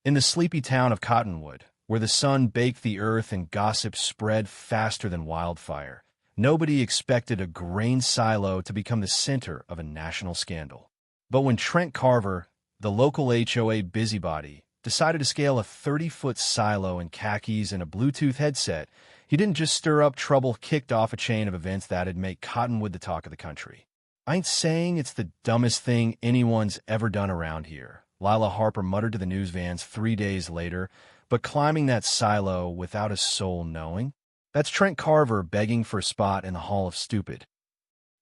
In the sleepy town of Cottonwood, where the sun baked the earth and gossip spread faster than wildfire, nobody expected a grain silo to become the center of a national scandal. But when Trent Carver, the local HOA busybody, decided to scale a 30-foot silo in khakis and a Bluetooth headset, he didn't just stir up trouble, kicked off a chain of events that'd make Cottonwood the talk of the country. "I ain't saying it's the dumbest thing anyone's ever done around here," Lila Harper muttered to the news vans 3 days later, "but climbing that silo without a soul knowing? That's Trent Carver begging for a spot in the Hall of Stupid."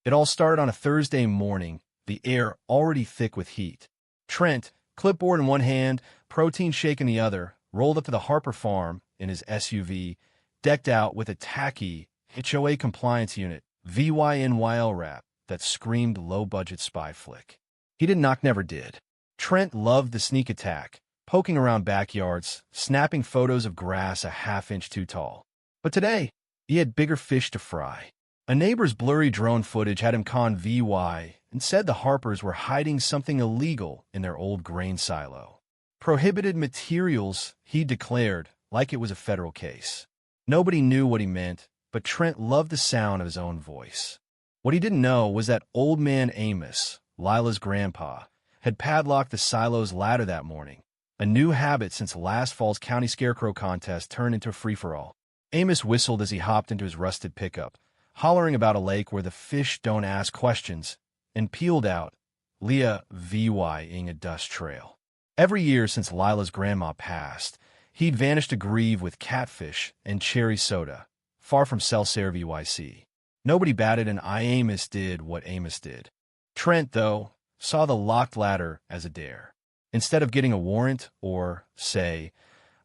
It all started on a Thursday morning, the air already thick with heat. Trent, clipboard in one hand, protein shake in the other, rolled up to the Harper farm in his SUV, decked out with a tacky HOA compliance unit VYNYL wrap that screamed low-budget spy flick. He didn't knock, never did. Trent loved the sneak attack, poking around backyards, snapping photos of grass a half-inch too tall. But today, he had bigger fish to fry. A neighbor's blurry drone footage had him con VY and said the Harpers were hiding something illegal in their old grain silo. Prohibited materials, he declared, like it was a federal case. Nobody knew what he meant, but Trent loved the sound of his own voice. What he didn't know was that old man Amos, Lila's grandpa, had padlocked the silo's ladder that morning, a new habit since last fall's county scarecrow contest turned into a free-for-all. Amos whistled as he hopped into his rusted pickup, hollering about a lake where the fish don't ask questions, and peeled out, Leah VY-ing a dust trail. Every year since Lila's grandma passed, he'd vanished to grieve with catfish and cherry soda, far from Celsaire VYC. Nobody batted an eye. Amos did what Amos did. Trent, though, saw the locked ladder as a dare. Instead of getting a warrant or, say,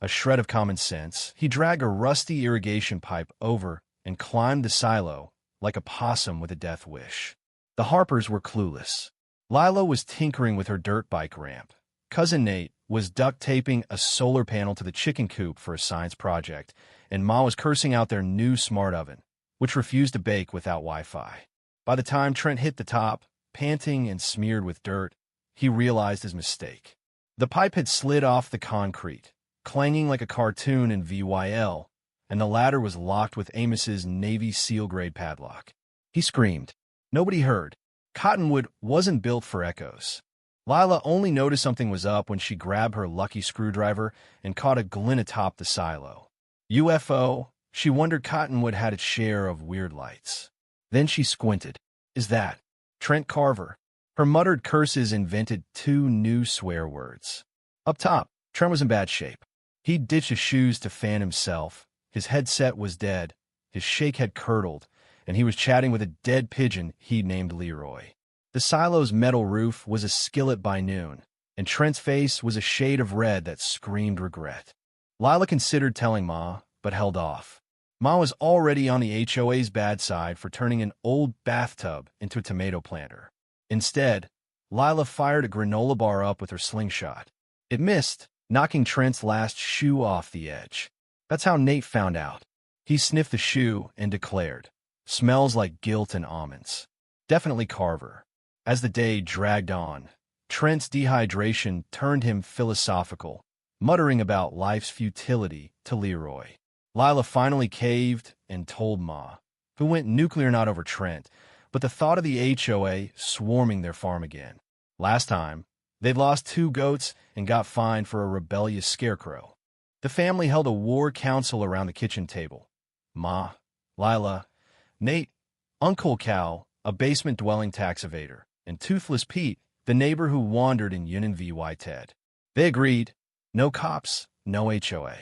a shred of common sense, he dragged a rusty irrigation pipe over and climbed the silo like a possum with a death wish. The Harpers were clueless. Lila was tinkering with her dirt bike ramp. Cousin Nate was duct taping a solar panel to the chicken coop for a science project, and Ma was cursing out their new smart oven, which refused to bake without Wi-Fi. By the time Trent hit the top, panting and smeared with dirt, he realized his mistake. The pipe had slid off the concrete, clanging like a cartoon in VYL, and the ladder was locked with Amos's Navy SEAL-grade padlock. He screamed. Nobody heard. Cottonwood wasn't built for echoes. Lila only noticed something was up when she grabbed her lucky screwdriver and caught a glint atop the silo. UFO, she wondered. Cottonwood had its share of weird lights. Then she squinted. Is that Trent Carver? Her muttered curses invented 2 new swear words. Up top, Trent was in bad shape. He'd ditched his shoes to fan himself, his headset was dead, his shake had curdled, and he was chatting with a dead pigeon he'd named Leroy. The silo's metal roof was a skillet by noon, and Trent's face was a shade of red that screamed regret. Lila considered telling Ma, but held off. Ma was already on the HOA's bad side for turning an old bathtub into a tomato planter. Instead, Lila fired a granola bar up with her slingshot. It missed, knocking Trent's last shoe off the edge. That's how Nate found out. He sniffed the shoe and declared, "Smells like guilt and almonds." Definitely Carver. As the day dragged on, Trent's dehydration turned him philosophical, muttering about life's futility to Leroy. Lila finally caved and told Ma, who went nuclear not over Trent, but the thought of the HOA swarming their farm again. Last time, they'd lost 2 goats and got fined for a rebellious scarecrow. The family held a war council around the kitchen table. Ma, Lila, Nate, Uncle Cal, a basement-dwelling tax evader, and Toothless Pete, the neighbor who wandered in Union VY Ted. They agreed, no cops, no HOA.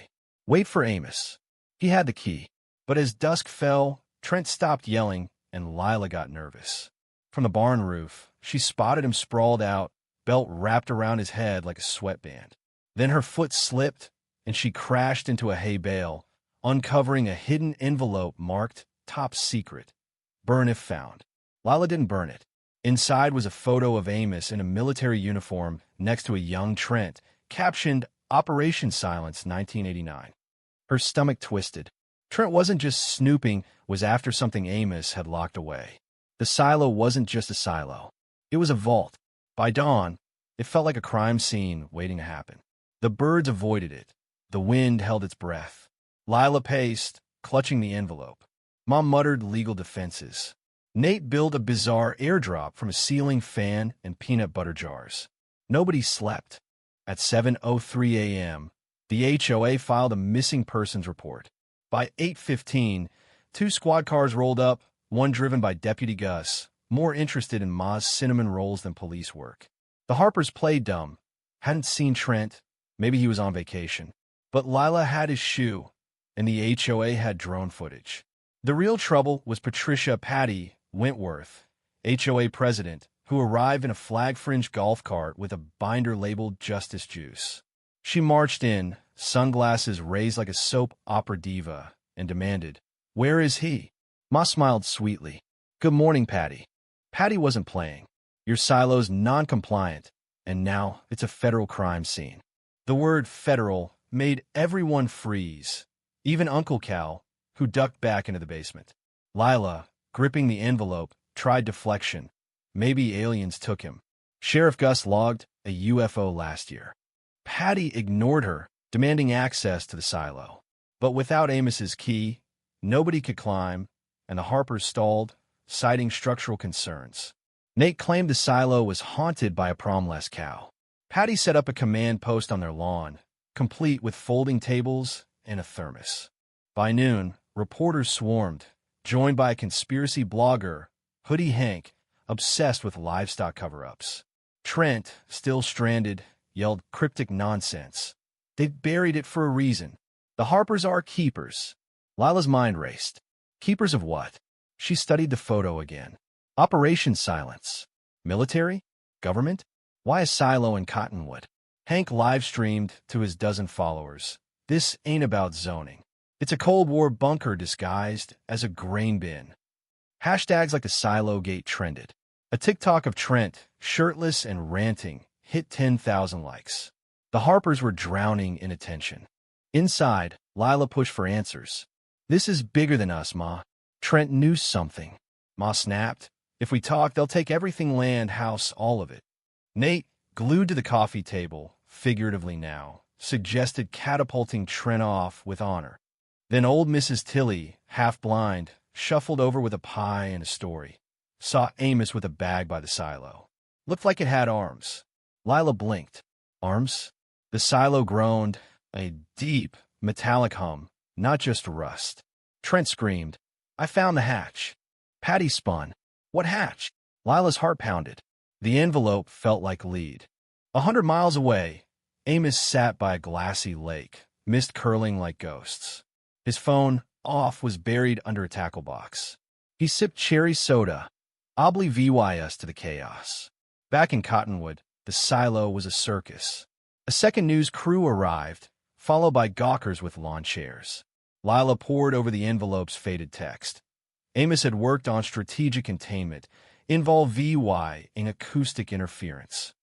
Wait for Amos. He had the key. But as dusk fell, Trent stopped yelling, and Lila got nervous. From the barn roof, she spotted him sprawled out, belt wrapped around his head like a sweatband. Then her foot slipped, and she crashed into a hay bale, uncovering a hidden envelope marked Top Secret. Burn if found. Lila didn't burn it. Inside was a photo of Amos in a military uniform next to a young Trent, captioned Operation Silence 1989. Her stomach twisted. Trent wasn't just snooping, was after something Amos had locked away. The silo wasn't just a silo. It was a vault. By dawn, it felt like a crime scene waiting to happen. The birds avoided it. The wind held its breath. Lila paced, clutching the envelope. Mom muttered legal defenses. Nate built a bizarre airdrop from a ceiling fan and peanut butter jars. Nobody slept. At 7:03 a.m., the HOA filed a missing persons report. By 8:15, 2 squad cars rolled up, one driven by Deputy Gus, more interested in Ma's cinnamon rolls than police work. The Harpers played dumb. Hadn't seen Trent. Maybe he was on vacation. But Lila had his shoe, and the HOA had drone footage. The real trouble was Patricia Patty Wentworth, HOA president, who arrived in a flag-fringed golf cart with a binder labeled Justice Juice. She marched in, sunglasses raised like a soap opera diva, and demanded, "Where is he?" Ma smiled sweetly. "Good morning, Patty." Patty wasn't playing. "Your silo's non-compliant, and now it's a federal crime scene." The word federal made everyone freeze, even Uncle Cal, who ducked back into the basement. Lila, gripping the envelope, tried deflection. Maybe aliens took him. Sheriff Gus logged a UFO last year. Patty ignored her, demanding access to the silo. But without Amos's key, nobody could climb, and the Harpers stalled, citing structural concerns. Nate claimed the silo was haunted by a promless cow. Patty set up a command post on their lawn, complete with folding tables and a thermos. By noon, reporters swarmed, joined by a conspiracy blogger, Hoodie Hank, obsessed with livestock cover-ups. Trent, still stranded, yelled cryptic nonsense. They've buried it for a reason. The Harpers are keepers. Lila's mind raced. Keepers of what? She studied the photo again. Operation Silence. Military? Government? Why a silo in Cottonwood? Hank live-streamed to his dozen followers. This ain't about zoning. It's a Cold War bunker disguised as a grain bin. Hashtags like the Silo Gate trended. A TikTok of Trent, shirtless and ranting, hit 10,000 likes. The Harpers were drowning in attention. Inside, Lila pushed for answers. "This is bigger than us, Ma." Trent knew something. Ma snapped. "If we talk, they'll take everything, land, house, all of it." Nate, glued to the coffee table, figuratively now, suggested catapulting Trent off with honor. Then old Mrs. Tilly, half-blind, shuffled over with a pie and a story. Saw Amos with a bag by the silo. Looked like it had arms. Lila blinked. Arms? The silo groaned, a deep, metallic hum, not just rust. Trent screamed, "I found the hatch." Patty spun. "What hatch?" Lila's heart pounded. The envelope felt like lead. 100 miles away, Amos sat by a glassy lake, mist curling like ghosts. His phone, off, was buried under a tackle box. He sipped cherry soda, oblivious to the chaos. Back in Cottonwood, the silo was a circus. A second news crew arrived, followed by gawkers with lawn chairs. Lila pored over the envelope's faded text. Amos had worked on strategic containment, involved VY in acoustic interference.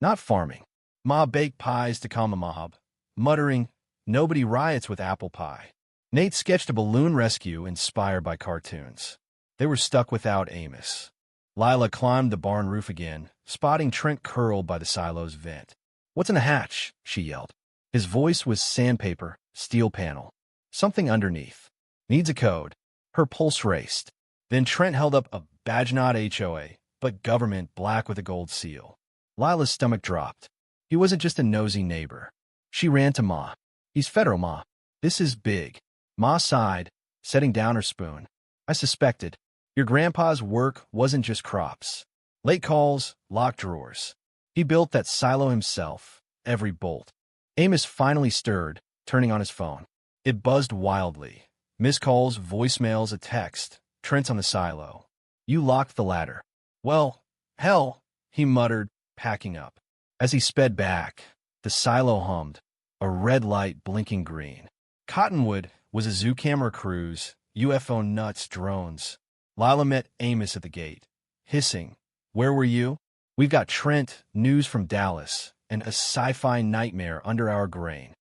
Not farming. Ma baked pies to calm a mob, muttering, "Nobody riots with apple pie." Nate sketched a balloon rescue inspired by cartoons. They were stuck without Amos. Lila climbed the barn roof again, spotting Trent curled by the silo's vent. "What's in the hatch?" she yelled. His voice was sandpaper, steel panel. Something underneath. "Needs a code." Her pulse raced. Then Trent held up a badge, not HOA, but government, black with a gold seal. Lila's stomach dropped. He wasn't just a nosy neighbor. She ran to Ma. "He's federal, Ma. This is big." Ma sighed, setting down her spoon. "I suspected. Your grandpa's work wasn't just crops. Late calls, locked drawers. He built that silo himself, every bolt." Amos finally stirred, turning on his phone. It buzzed wildly. Missed calls, voicemails, a text. Trent's on the silo. "You locked the ladder." "Well, hell," he muttered, packing up. As he sped back, the silo hummed, a red light blinking green. Cottonwood was a zoo camera cruise, UFO nuts, drones. Lila met Amos at the gate, hissing, "Where were you?" "We've got Trent, news from Dallas, and a sci-fi nightmare under our grain."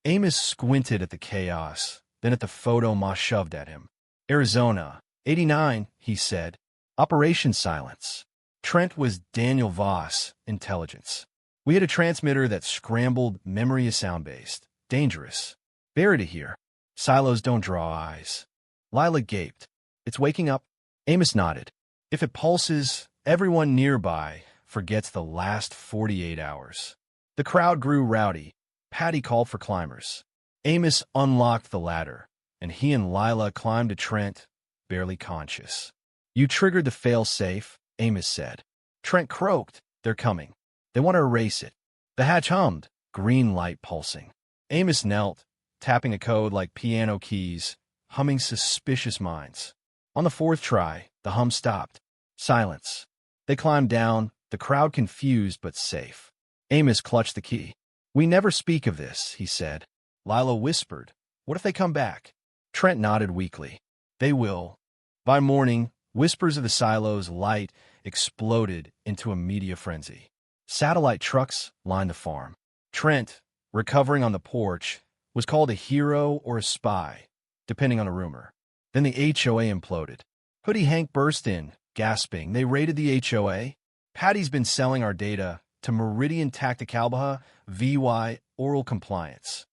Amos squinted at the chaos, then at the photo Ma shoved at him. "Arizona, 89, he said. Operation Silence." Trent was Daniel Voss, intelligence. We had a transmitter that scrambled. Memory is sound-based. Dangerous. Buried it here. Silos don't draw eyes. Lila gaped. It's waking up. Amos nodded. If it pulses, everyone nearby forgets the last 48 hours. The crowd grew rowdy. Patty called for climbers. Amos unlocked the ladder, and he and Lila climbed to Trent, barely conscious. You triggered the fail-safe, Amos said. Trent croaked. They're coming. They want to erase it. The hatch hummed, green light pulsing. Amos knelt, tapping a code like piano keys, humming Suspicious Minds. On the fourth try, the hum stopped. Silence. They climbed down, the crowd confused but safe. Amos clutched the key. We never speak of this, he said. Lila whispered. What if they come back? Trent nodded weakly. They will. By morning, whispers of the silo's light exploded into a media frenzy. Satellite trucks lined the farm. Trent, recovering on the porch, was called a hero or a spy, depending on the rumor. Then the HOA imploded. Hoodie Hank burst in, gasping. They raided the HOA? Patty's been selling our data to Meridian Tacticalbaha, VY, Oral Compliance.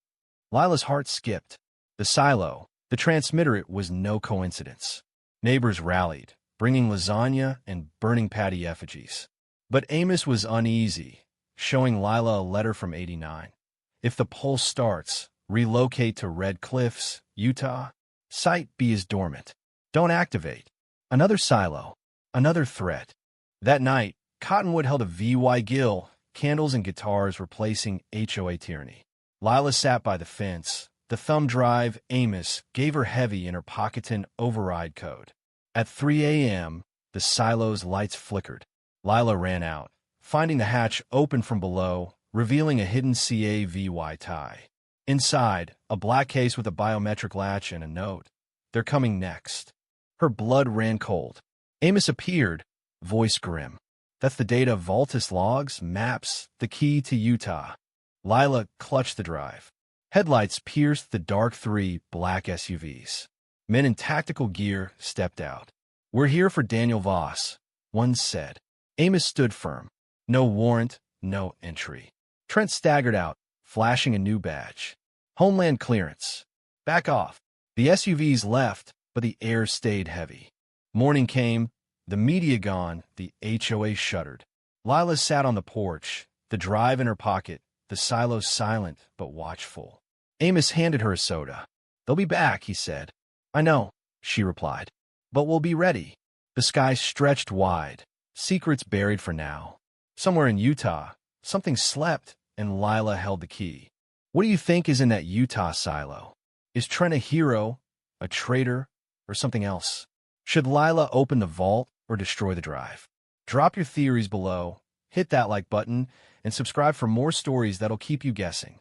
Lila's heart skipped. The silo, the transmitter, it was no coincidence. Neighbors rallied, bringing lasagna and burning Patty effigies. But Amos was uneasy, showing Lila a letter from '89. If the pulse starts, relocate to Red Cliffs, Utah. Site B is dormant. Don't activate. Another silo. Another threat. That night, Cottonwood held a VY Gill, candles and guitars replacing HOA tyranny. Lila sat by the fence. The thumb drive, Amos, gave her heavy in her Pocketon override code. At 3 a.m., the silo's lights flickered. Lila ran out, finding the hatch open from below, revealing a hidden CAVY tie. Inside, a black case with a biometric latch and a note. They're coming next. Her blood ran cold. Amos appeared, voice grim. That's the data of Voltus logs, maps, the key to Utah. Lila clutched the drive. Headlights pierced the dark three black SUVs. Men in tactical gear stepped out. We're here for Daniel Voss, one said. Amos stood firm. No warrant, no entry. Trent staggered out, flashing a new badge. Homeland clearance. Back off. The SUVs left, but the air stayed heavy. Morning came, the media gone, the HOA shuttered. Lila sat on the porch, the drive in her pocket, the silo silent but watchful. Amos handed her a soda. They'll be back, he said. I know, she replied. But we'll be ready. The sky stretched wide, secrets buried for now. Somewhere in Utah, something slept, and Lila held the key. What do you think is in that Utah silo? Is Trent a hero, a traitor, or something else? Should Lila open the vault or destroy the drive? Drop your theories below, hit that like button, and subscribe for more stories that'll keep you guessing.